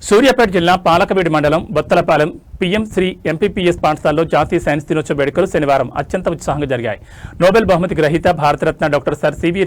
సూర్యాపేట జిల్లా పాలకవీడు మండలం Bothalapalem PM Shri MPPS పాఠశాలలో జాతీయ సైన్స్ దినోత్సవ వేడుకలు శనివారం అత్యంత ఉత్సాహంగా జరిగాయి. నోబెల్ బహుమతి గ్రహీత Bharat Ratna doctor sir C V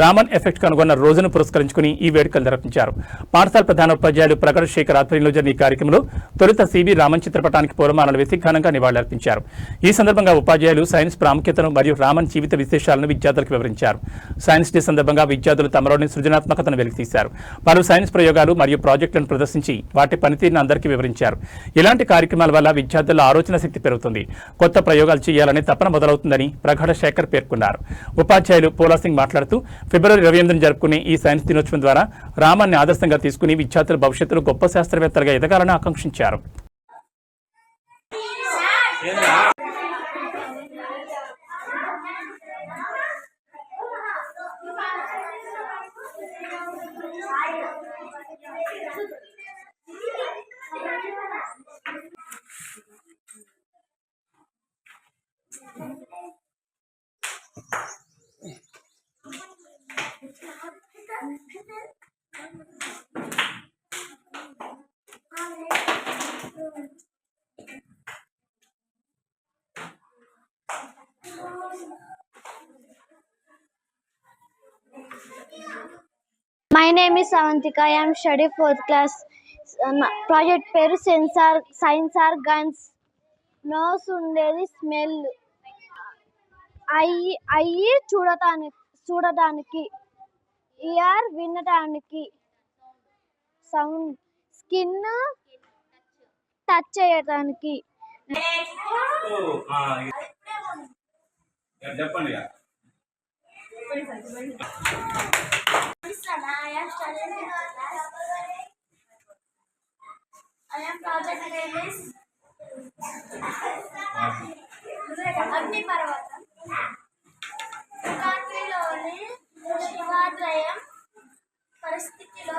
Raman effect కనుగొన్న రోజును పురస్కరించుకుని ఈ వేడుకలు నిర్వహించారు. పాఠశాల ప్రధానోపాధ్యాయులు ప్రగడ శేఖర్ ఆధ్వర్యంలో జరిగిన ఈ కార్యక్రమంలో తొలుత సివి రామన్ చిత్రపటానికి పూలమాలలు వేసి ఘనంగా నివాళులర్పించారు. ఈ సందర్భంగా ఉపాధ్యాయులు సైన్స్ ప్రాముఖ్యతను మరియు రామన్ జీవిత విశేషాలను విద్యార్థులకు వివరించారు. సైన్స్ డే సందర్భంగా విద్యార్థులు తమలోని సృజనాత్మకతను వెలికితీశారు. పలు సైన్స్ ప్రయోగాలు మరియు ప్రాజెక్టులను ప్రదర్శించి వాటి పనితీరును అందరికీ వివరించారు. ఇలాంటి కార్యక్రమాల వల్ల విద్యార్థుల ఆలోచన శక్తి పెరుగుతుంది, కొత్త ప్రయోగాలు చేయాలనే తపన మొదలవుతుందని ప్రగడ శేఖర్ పేర్కొన్నారు. ఉపాధ్యాయులు పోలాసింగ్ మాట్లాడుతూ ఫిబ్రవరి 28న జరుపుకునే ఈ సైన్స్ దినోత్సవం ద్వారా రామన్ని ఆదర్శంగా తీసుకుని విద్యార్థుల భవిష్యత్తులో గొప్ప శాస్త్రవేత్తలుగా ఎదగాలని ఆకాంక్షించారు. My name is Savantika. I am studying 4th class. Project పేరు సైన్స్ ఆర్ గన్స్. నోస్ ఉండేది స్మెల్, అయ్యి చూడటానికి, ఇయర్ వినటానికి, సౌండ్, స్కిన్ టచ్ చేయడానికి. I am project name is అగ్నిపర్వతం. రాత్రిలోని శివాద్రయం పరిస్థితిలో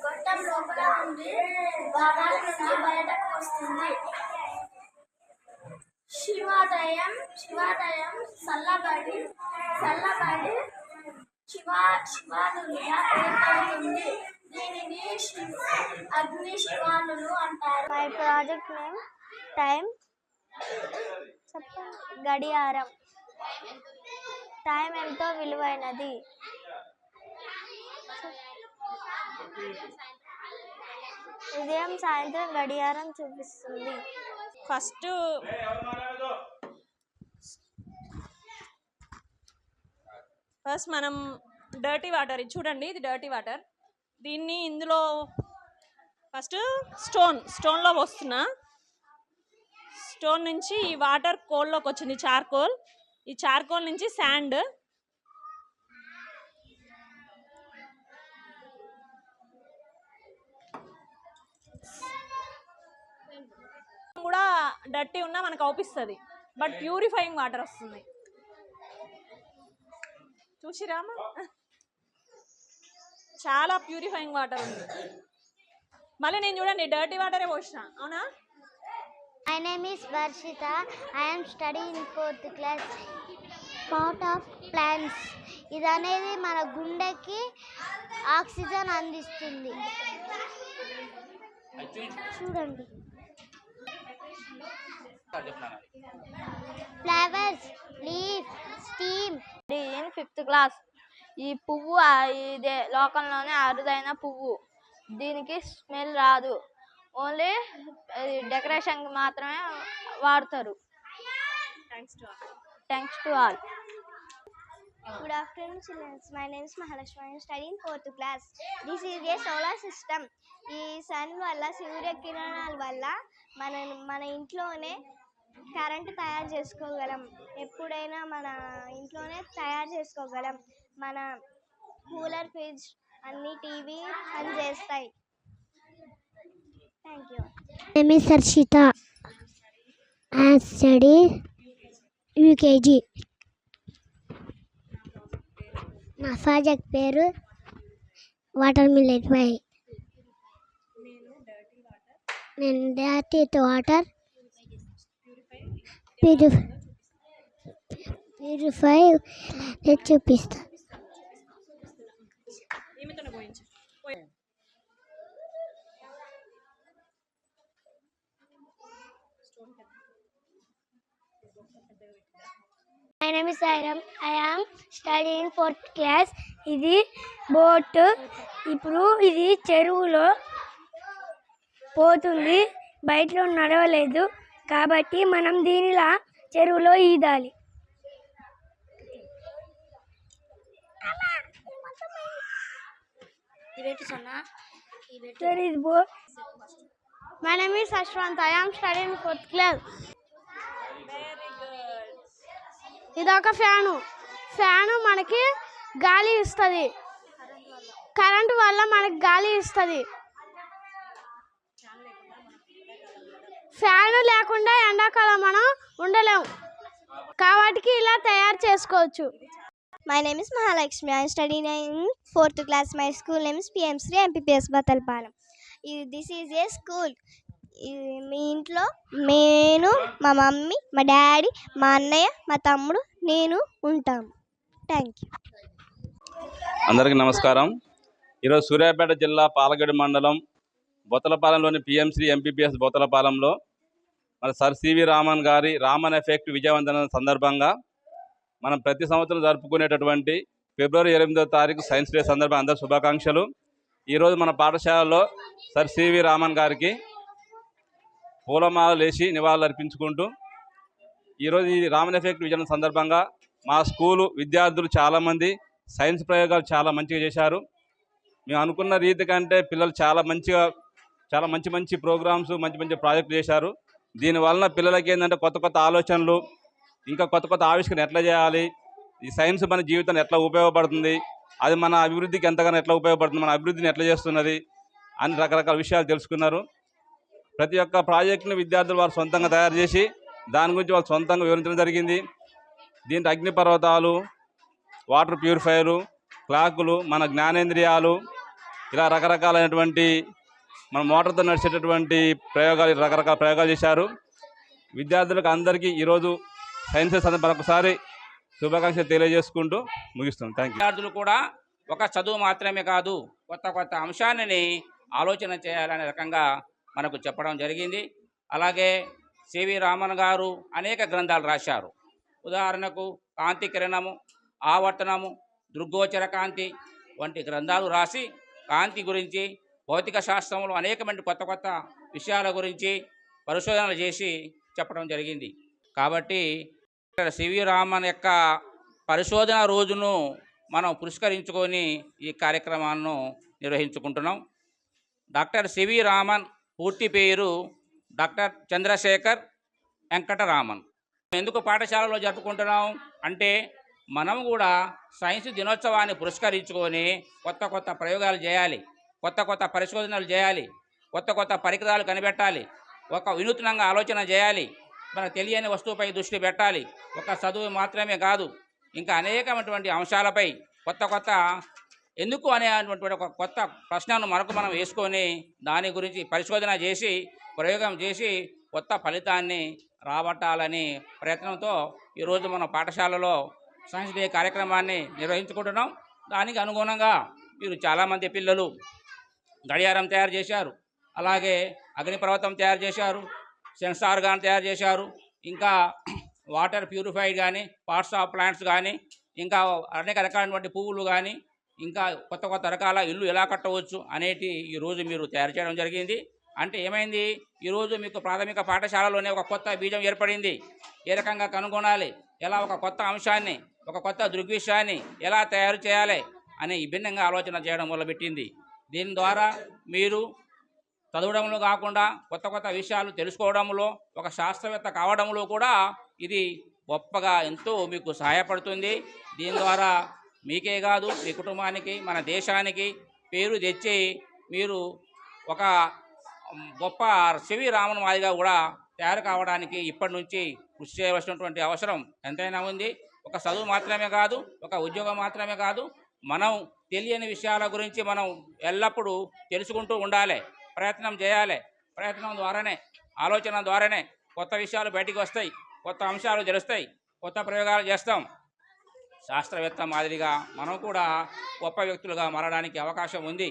గొట్టం లోపల నుండి భాగాల నుండి బయటకు వస్తుంది. శివాదయం చల్లబడి శివాలుగా ఏర్పడుతుంది. దీనిని అగ్ని శివాలులు అంటారు. మై ప్రాజెక్ట్ నేమ్ టైం గడియారం. టైం ఎంతో విలువైనది. ఉదయం సాయంత్రం గడియారం చూపిస్తుంది. ఫస్ట్ మనం డర్టీ వాటర్ చూడండి, ఇది డర్టీ వాటర్. దీన్ని ఇందులో ఫస్ట్ స్టోన్లో పోస్తున్నా. స్టోన్ నుంచి ఈ వాటర్ కోల్లోకి వచ్చింది, చార్కోల్. ఈ చార్కోల్ నుంచి శాండ్, కూడా డర్టీ ఉన్నా మనకు అవుపిస్తుంది, బట్ ప్యూరిఫైయింగ్ వాటర్ వస్తుంది. చూసిరామా, చాలా ప్యూరిఫైయింగ్ వాటర్ ఉంది. మళ్ళీ నేను చూడండి డర్టీ వాటరే పోసిన, అవునా? My name is Varshita. I am studying in 4th class. Part of plants. ఇది అనేది మన గుండెకి ఆక్సిజన్ అందిస్తుంది. చూడండి, flowers, leaf, steam. In 5th class. ఈ పువ్వు ఇదే లోకంలోనే అరుదైన పువ్వు. దీనికి స్మెల్ రాదు, ఓన్లీ డెకరేషన్ మాత్రమే వాడతారు. Thanks to all. Good afternoon children. My name is Mahalakshmi. I am studying 4th class. This is a solar system. ఈ సన్ వల్ల, సూర్యకిరణాల వల్ల మన ఇంట్లోనే కరెంట్ తయారు చేసుకోగలం. ఎప్పుడైనా మన ఇంట్లోనే తయారు చేసుకోగలం. మన కూలర్, ఫ్రిడ్జ్ అన్ని, టీవీ పని చేస్తాయి. Thank you. My name is Sarshita. I study UKG. నా ప్రాజెక్ట్ పేరు వాటర్ మిల్లెట్ పై. నేను డర్టీ వాటర్ ప్యూరిఫై చూపిస్తాను. My name is Sairam. I am studying 4th class. ఇది బోట్. ఇప్పుడు ఇది చెరువులో పోతుంది, బయటలో నడవలేదు కాబట్టి మనం దీనిలా చెరువులో ఈదాలి. There is boat. My name is Ashwant. I am studying 4th class. Very good. ఇదొక ఫ్యాను మనకి గాలి ఇస్తుంది. కరెంటు వల్ల మనకి గాలి ఇస్తుంది. ఫ్యాను లేకుండా ఎండాకాలం మనం ఉండలేము కాబట్టి ఇలా తయారు చేసుకోవచ్చు. My name is Mahalakshmi. I am studying in 4th class. My school name is PM3 MPPS Batalpalam. This is a school. మీ ఇంట్లో నేను, మా మమ్మీ, మా డాడీ, మా అన్నయ్య, మా తమ్ముడు, నేను ఉంటాము. Thank you. అందరికీ నమస్కారం. ఈరోజు సూర్యాపేట జిల్లా పాలగడు మండలం బొత్తలపాలెంలోని పిఎంసి ఎంపీపీఎస్ బొత్తలపాలెంలో మన సర్ సివి రామన్ గారి రామన్ ఎఫెక్ట్ విజయవంతమైన సందర్భంగా మనం ప్రతి సంవత్సరం జరుపుకునేటటువంటి ఫిబ్రవరి 8వ తారీఖు సైన్స్ డే సందర్భంగా అందరూ శుభాకాంక్షలు. ఈరోజు మన పాఠశాలలో సర్ సివి రామన్ గారికి పూలమాలలు వేసి నివాళులు అర్పించుకుంటూ ఈరోజు ఈ రామన్ ఎఫెక్ట్ విజయం సందర్భంగా మా స్కూలు విద్యార్థులు చాలామంది సైన్స్ ప్రయోగాలు చాలా మంచిగా చేశారు. మేము అనుకున్న రీతి కంటే పిల్లలు చాలా మంచి ప్రోగ్రామ్స్, మంచి ప్రాజెక్టులు చేశారు. దీనివలన పిల్లలకి ఏంటంటే కొత్త ఆలోచనలు, ఇంకా కొత్త ఆవిష్కరణ ఎట్లా చేయాలి, ఈ సైన్స్ మన జీవితాన్ని ఎట్లా ఉపయోగపడుతుంది, అది మన అభివృద్ధికి ఎంతగానో ఎట్లా ఉపయోగపడుతుంది, మన అభివృద్ధిని ఎట్లా చేస్తున్నది అని రకరకాల విషయాలు తెలుసుకున్నారు. ప్రతి ఒక్క ప్రాజెక్టును విద్యార్థులు వారు సొంతంగా తయారు చేసి దాని గురించి వాళ్ళు సొంతంగా వివరించడం జరిగింది. దీంట్లో అగ్నిపర్వతాలు, వాటర్ ప్యూరిఫైయరు, క్లాకులు, మన జ్ఞానేంద్రియాలు, ఇలా రకరకాలైనటువంటి మన మోటార్తో నడిచేటటువంటి ప్రయోగాలు, రకరకాల ప్రయోగాలు చేశారు. విద్యార్థులకు అందరికీ ఈరోజు సైన్స్ సందర్భంగా ఒకసారి శుభాకాంక్షలు తెలియజేసుకుంటూ ముగిస్తున్నాం. Thank you. విద్యార్థులు కూడా ఒక చదువు మాత్రమే కాదు, కొత్త అంశాన్ని ఆలోచన చేయాలనే రకంగా మనకు చెప్పడం జరిగింది. అలాగే సివి రామన్ గారు అనేక గ్రంథాలు రాశారు. ఉదాహరణకు కాంతి కిరణము, ఆవర్తనము, దృగ్గోచర కాంతి వంటి గ్రంథాలు రాసి కాంతి గురించి, భౌతిక శాస్త్రంలో అనేకమంది కొత్త విషయాల గురించి పరిశోధనలు చేసి చెప్పడం జరిగింది. కాబట్టి సివి రామన్ యొక్క పరిశోధన రోజును మనం పురస్కరించుకొని ఈ కార్యక్రమాలను నిర్వహించుకుంటున్నాం. డాక్టర్ సివి రామన్ పూర్తి పేరు డాక్టర్ చంద్రశేఖర్ వెంకటరామన్. ఎందుకు పాఠశాలలో జరుపుకుంటున్నాం అంటే మనం కూడా సైన్స్ దినోత్సవాన్ని పురస్కరించుకొని కొత్త ప్రయోగాలు చేయాలి, కొత్త పరిశోధనలు చేయాలి, కొత్త పరికరాలు కనిపెట్టాలి, ఒక వినూత్నంగా ఆలోచన చేయాలి, మనకు తెలియని వస్తువుపై దృష్టి పెట్టాలి. ఒక చదువు మాత్రమే కాదు, ఇంకా అనేకమైనటువంటి అంశాలపై కొత్త ఎందుకు అనేటువంటి ఒక కొత్త ప్రశ్నను మనం వేసుకొని దాని గురించి పరిశోధన చేసి ప్రయోగం చేసి కొత్త ఫలితాన్ని రాబట్టాలని ప్రయత్నంతో ఈరోజు మన పాఠశాలలో సైన్స్ డే కార్యక్రమాన్ని నిర్వహించుకుంటున్నాం. దానికి అనుగుణంగా మీరు చాలామంది పిల్లలు గడియారం తయారు చేశారు, అలాగే అగ్నిపర్వతం తయారు చేశారు, సెన్సార్ గాని తయారు చేశారు, ఇంకా వాటర్ ప్యూరిఫైడ్ కానీ, పార్ట్స్ ఆఫ్ ప్లాంట్స్ కానీ, ఇంకా అనేక రకాలైనటువంటి పువ్వులు కానీ, ఇంకా కొత్త రకాల ఇల్లు ఎలా కట్టవచ్చు అనేటి ఈరోజు మీరు తయారు చేయడం జరిగింది. అంటే ఏమైంది, ఈరోజు మీకు ప్రాథమిక పాఠశాలలోనే ఒక కొత్త బీజం ఏర్పడింది. ఏ రకంగా కనుగొనాలి, ఎలా ఒక కొత్త అంశాన్ని, ఒక కొత్త దృగ్విషయాన్ని ఎలా తయారు చేయాలి అనే విభిన్నంగా ఆలోచన చేయడం మొదలుపెట్టింది. దీని ద్వారా మీరు చదవడంలో కాకుండా కొత్త విషయాలు తెలుసుకోవడంలో, ఒక శాస్త్రవేత్త కావడంలో కూడా ఇది గొప్పగా ఎంతో మీకు సహాయపడుతుంది. దీని ద్వారా మీకే కాదు, మీ కుటుంబానికి, మన దేశానికి పేరు తెచ్చి మీరు ఒక గొప్ప సివి రామన్ మాదిగా కూడా తయారు కావడానికి ఇప్పటి నుంచి కృషి చేయవలసినటువంటి అవసరం ఎంతైనా ఉంది. ఒక చదువు మాత్రమే కాదు, ఒక ఉద్యోగం మాత్రమే కాదు, మనం తెలియని విషయాల గురించి మనం ఎల్లప్పుడూ తెలుసుకుంటూ ఉండాలి, ప్రయత్నం చేయాలి. ప్రయత్నం ద్వారానే, ఆలోచన ద్వారానే కొత్త విషయాలు బయటికి వస్తాయి, కొత్త అంశాలు తెలుస్తాయి, కొత్త ప్రయోగాలు చేస్తాం. శాస్త్రవేత్త మాదిరిగా మనం కూడా గొప్ప వ్యక్తులుగా మారడానికి అవకాశం ఉంది.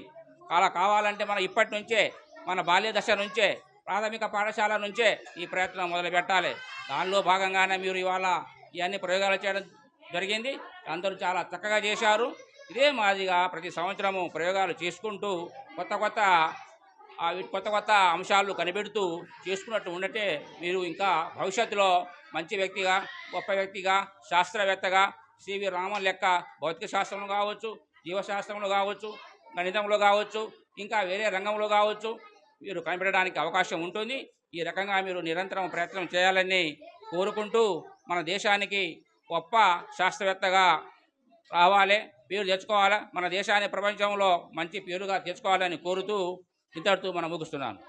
అలా కావాలంటే మనం ఇప్పటి నుంచే, మన బాల్య దశ నుంచే, ప్రాథమిక పాఠశాల నుంచే ఈ ప్రయత్నం మొదలు పెట్టాలి. దానిలో భాగంగానే మీరు ఇవాళ ఇవన్నీ ప్రయోగాలు చేయడం జరిగింది. అందరూ చాలా చక్కగా చేశారు. ఇదే మాదిరిగా ప్రతి సంవత్సరము ప్రయోగాలు చేసుకుంటూ కొత్త కొత్త అంశాలు కనిపెడుతూ చేసుకున్నట్టు ఉండటే మీరు ఇంకా భవిష్యత్తులో మంచి వ్యక్తిగా, గొప్ప వ్యక్తిగా, శాస్త్రవేత్తగా సివి రామన్ లెక్క భౌతిక శాస్త్రంలో కావచ్చు, జీవశాస్త్రంలో కావచ్చు, గణితంలో కావచ్చు, ఇంకా వేరే రంగంలో కావచ్చు మీరు కనిపెట్టడానికి అవకాశం ఉంటుంది. ఈ రకంగా మీరు నిరంతరం ప్రయత్నం చేయాలని కోరుకుంటూ మన దేశానికి గొప్ప శాస్త్రవేత్తగా రావాలి, పేరు తెచ్చుకోవాలి, మన దేశాన్ని ప్రపంచంలో మంచి పేరుగా తెచ్చుకోవాలని కోరుతూ ఇంతటితో మనం ముగిస్తున్నాను.